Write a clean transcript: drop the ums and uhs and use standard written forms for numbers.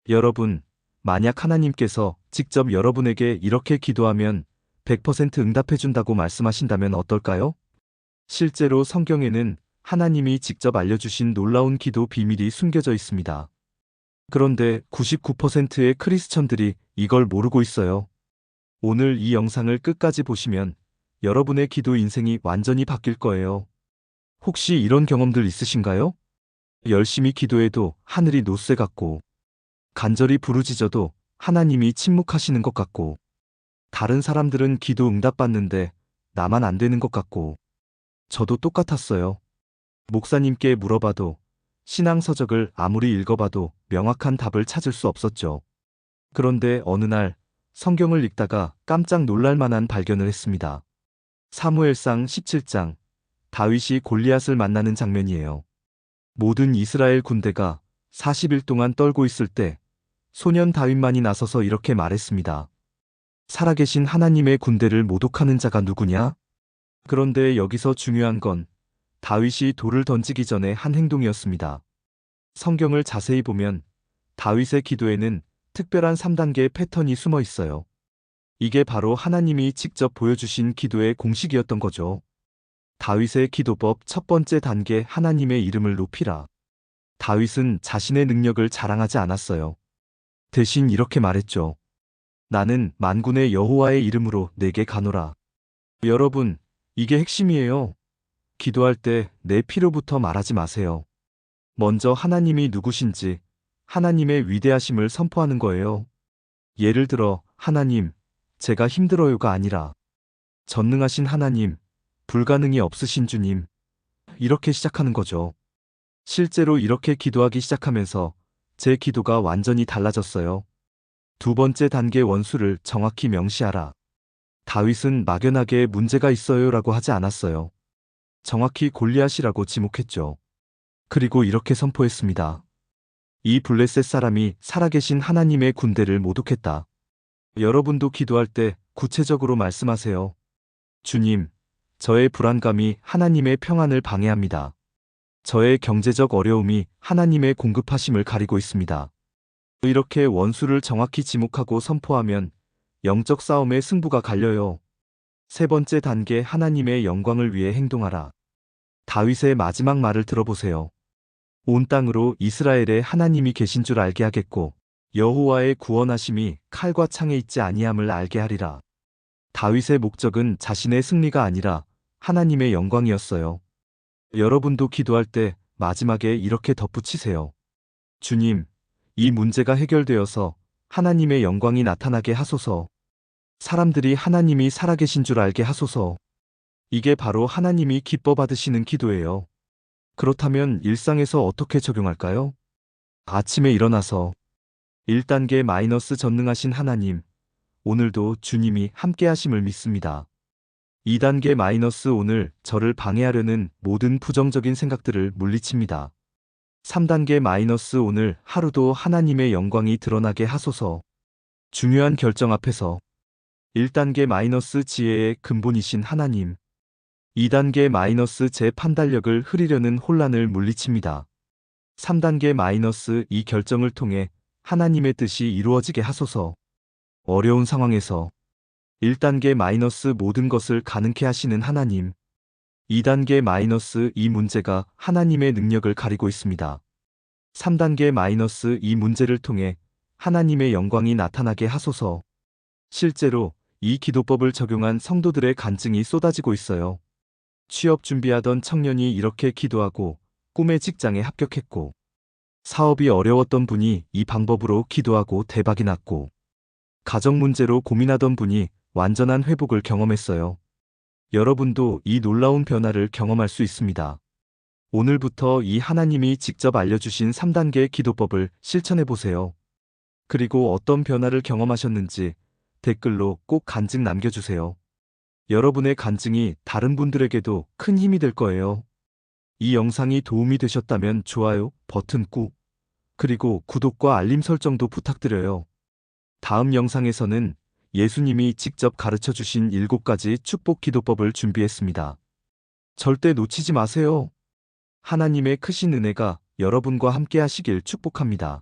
여러분, 만약 하나님께서 직접 여러분에게 이렇게 기도하면 100% 응답해준다고 말씀하신다면 어떨까요? 실제로 성경에는 하나님이 직접 알려주신 놀라운 기도 비밀이 숨겨져 있습니다. 그런데 99%의 크리스천들이 이걸 모르고 있어요. 오늘 이 영상을 끝까지 보시면 여러분의 기도 인생이 완전히 바뀔 거예요. 혹시 이런 경험들 있으신가요? 열심히 기도해도 하늘이 노쇠 같고, 간절히 부르짖어도 하나님이 침묵하시는 것 같고, 다른 사람들은 기도 응답받는데 나만 안 되는 것 같고, 저도 똑같았어요. 목사님께 물어봐도, 신앙 서적을 아무리 읽어봐도 명확한 답을 찾을 수 없었죠. 그런데 어느 날 성경을 읽다가 깜짝 놀랄 만한 발견을 했습니다. 사무엘상 17장, 다윗이 골리앗을 만나는 장면이에요. 모든 이스라엘 군대가 40일 동안 떨고 있을 때 소년 다윗만이 나서서 이렇게 말했습니다. 살아계신 하나님의 군대를 모독하는 자가 누구냐? 그런데 여기서 중요한 건 다윗이 돌을 던지기 전에 한 행동이었습니다. 성경을 자세히 보면 다윗의 기도에는 특별한 3단계의 패턴이 숨어 있어요. 이게 바로 하나님이 직접 보여주신 기도의 공식이었던 거죠. 다윗의 기도법 첫 번째 단계, 하나님의 이름을 높이라. 다윗은 자신의 능력을 자랑하지 않았어요. 대신 이렇게 말했죠. 나는 만군의 여호와의 이름으로 내게 가노라. 여러분, 이게 핵심이에요. 기도할 때 내 필요부터 말하지 마세요. 먼저 하나님이 누구신지, 하나님의 위대하심을 선포하는 거예요. 예를 들어, 하나님, 제가 힘들어요가 아니라, 전능하신 하나님, 불가능이 없으신 주님, 이렇게 시작하는 거죠. 실제로 이렇게 기도하기 시작하면서 제 기도가 완전히 달라졌어요. 두 번째 단계, 원수를 정확히 명시하라. 다윗은 막연하게 문제가 있어요라고 하지 않았어요. 정확히 골리앗이라고 지목했죠. 그리고 이렇게 선포했습니다. 이 블레셋 사람이 살아계신 하나님의 군대를 모독했다. 여러분도 기도할 때 구체적으로 말씀하세요. 주님, 저의 불안감이 하나님의 평안을 방해합니다. 저의 경제적 어려움이 하나님의 공급하심을 가리고 있습니다. 이렇게 원수를 정확히 지목하고 선포하면 영적 싸움의 승부가 갈려요. 세 번째 단계, 하나님의 영광을 위해 행동하라. 다윗의 마지막 말을 들어보세요. 온 땅으로 이스라엘에 하나님이 계신 줄 알게 하겠고 여호와의 구원하심이 칼과 창에 있지 아니함을 알게 하리라. 다윗의 목적은 자신의 승리가 아니라 하나님의 영광이었어요. 여러분도 기도할 때 마지막에 이렇게 덧붙이세요. 주님, 이 문제가 해결되어서 하나님의 영광이 나타나게 하소서. 사람들이 하나님이 살아계신 줄 알게 하소서. 이게 바로 하나님이 기뻐 받으시는 기도예요. 그렇다면 일상에서 어떻게 적용할까요? 아침에 일어나서 1단계 마이너스, 전능하신 하나님, 오늘도 주님이 함께 하심을 믿습니다. 2단계 마이너스, 오늘 저를 방해하려는 모든 부정적인 생각들을 물리칩니다. 3단계 마이너스, 오늘 하루도 하나님의 영광이 드러나게 하소서. 중요한 결정 앞에서 1단계 마이너스, 지혜의 근본이신 하나님, 2단계 마이너스, 제 판단력을 흐리려는 혼란을 물리칩니다. 3단계 마이너스, 이 결정을 통해 하나님의 뜻이 이루어지게 하소서. 어려운 상황에서 1단계 마이너스, 모든 것을 가능케 하시는 하나님, 2단계 마이너스, 이 문제가 하나님의 능력을 가리고 있습니다. 3단계 마이너스, 이 문제를 통해 하나님의 영광이 나타나게 하소서. 실제로 이 기도법을 적용한 성도들의 간증이 쏟아지고 있어요. 취업 준비하던 청년이 이렇게 기도하고 꿈의 직장에 합격했고, 사업이 어려웠던 분이 이 방법으로 기도하고 대박이 났고, 가정 문제로 고민하던 분이 완전한 회복을 경험했어요. 여러분도 이 놀라운 변화를 경험할 수 있습니다. 오늘부터 이 하나님이 직접 알려주신 3단계 기도법을 실천해 보세요. 그리고 어떤 변화를 경험하셨는지 댓글로 꼭 간증 남겨주세요. 여러분의 간증이 다른 분들에게도 큰 힘이 될 거예요. 이 영상이 도움이 되셨다면 좋아요 버튼 꾹, 그리고 구독과 알림 설정도 부탁드려요. 다음 영상에서는 예수님이 직접 가르쳐 주신 7가지 축복 기도법을 준비했습니다. 절대 놓치지 마세요. 하나님의 크신 은혜가 여러분과 함께 하시길 축복합니다.